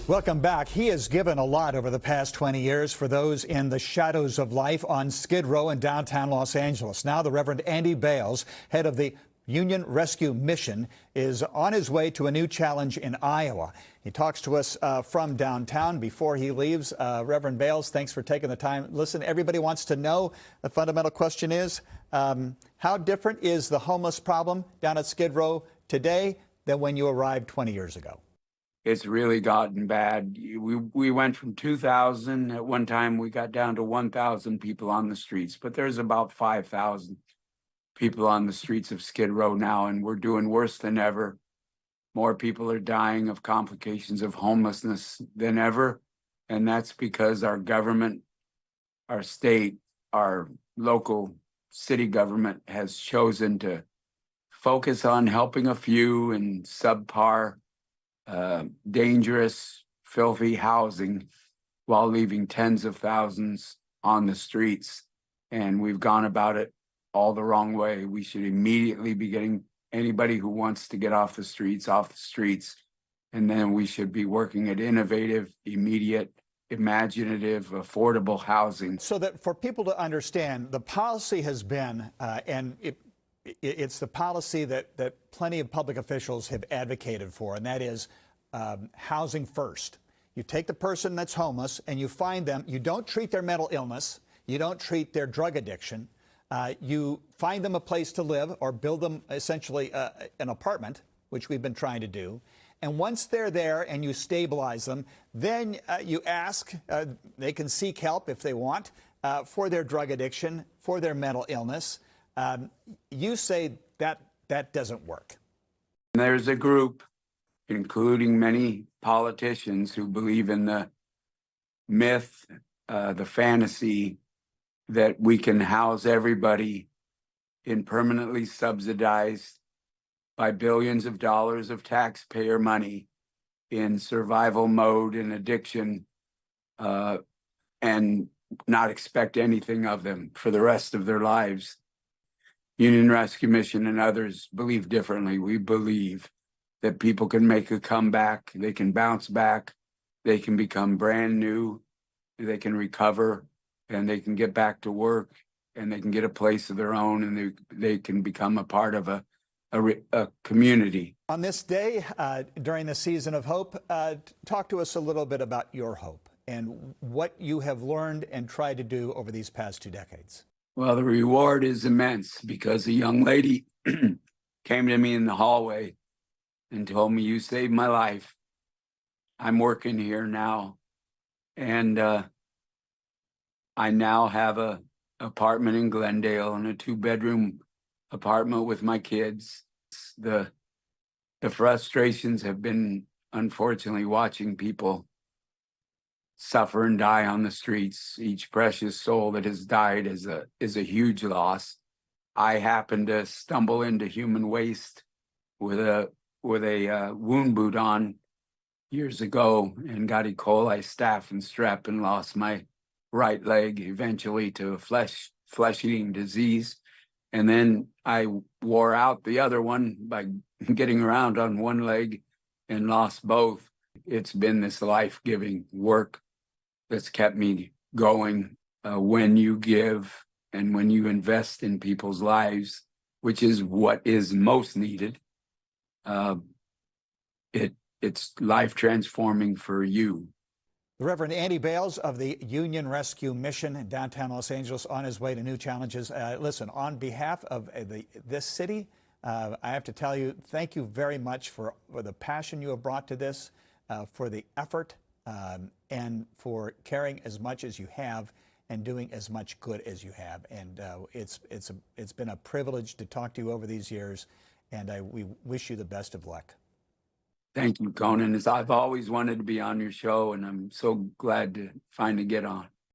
Welcome back. He has given a lot over the past 20 years for those in the shadows of life on Skid Row in downtown Los Angeles. Now the Reverend Andy Bales, head of the Union Rescue Mission, is on his way to a new challenge in Iowa. He talks to us from downtown before he leaves. Reverend Bales, thanks for taking the time. Listen, everybody wants to know, the fundamental question is, how different is the homeless problem down at Skid Row today than when you arrived 20 years ago? It's really gotten bad. We went from 2,000 at one time. We got down to 1,000 people on the streets, but there's about 5,000 people on the streets of Skid Row now, and we're doing worse than ever. More people are dying of complications of homelessness than ever, and that's because our government, our state, our local city government has chosen to focus on helping a few in subpar, dangerous, filthy housing while leaving tens of thousands on the streets. And we've gone about it all the wrong way. We should immediately be getting anybody who wants to get off the streets. And then we should be working at innovative, immediate, imaginative, affordable housing. So that for people to understand, the policy has been, it's the policy that plenty of public officials have advocated for, and that is housing first. You take the person that's homeless and you find them. You don't treat their mental illness. You don't treat their drug addiction. You find them a place to live or build them essentially an apartment, which we've been trying to do. And once they're there and you stabilize them, then you ask, they can seek help if they want for their drug addiction, for their mental illness. You say that doesn't work. There's a group, including many politicians, who believe in the myth, the fantasy that we can house everybody in permanently subsidized by billions of dollars of taxpayer money in survival mode and addiction, and not expect anything of them for the rest of their lives. Union Rescue Mission and others believe differently. We believe that people can make a comeback, they can bounce back, they can become brand new, they can recover, and they can get back to work, and they can get a place of their own, and they can become a part of a community. On this day, during the season of hope, talk to us a little bit about your hope and what you have learned and tried to do over these past 2 decades. Well, the reward is immense, because a young lady came to me in the hallway and told me, "You saved my life. I'm working here now. And I now have a apartment in Glendale and a 2-bedroom apartment with my kids." The frustrations have been, unfortunately, watching people suffer and die on the streets. Each precious soul that has died is a huge loss. I happened to stumble into human waste with a wound boot on years ago and got E. coli, staph, and strep, and lost my right leg eventually to a flesh-eating disease. And then I wore out the other one by getting around on one leg and lost both. It's been this life-giving work that's kept me going. When you give and when you invest in people's lives, which is what is most needed, it's life transforming for you. The Reverend Andy Bales of the Union Rescue Mission in downtown Los Angeles, on his way to new challenges. Listen, on behalf of this city, I have to tell you, thank you very much for the passion you have brought to this, for the effort, and for caring as much as you have and doing as much good as you have. And it's been a privilege to talk to you over these years, and we wish you the best of luck. Thank you, Conan. I've always wanted to be on your show, and I'm so glad to finally get on.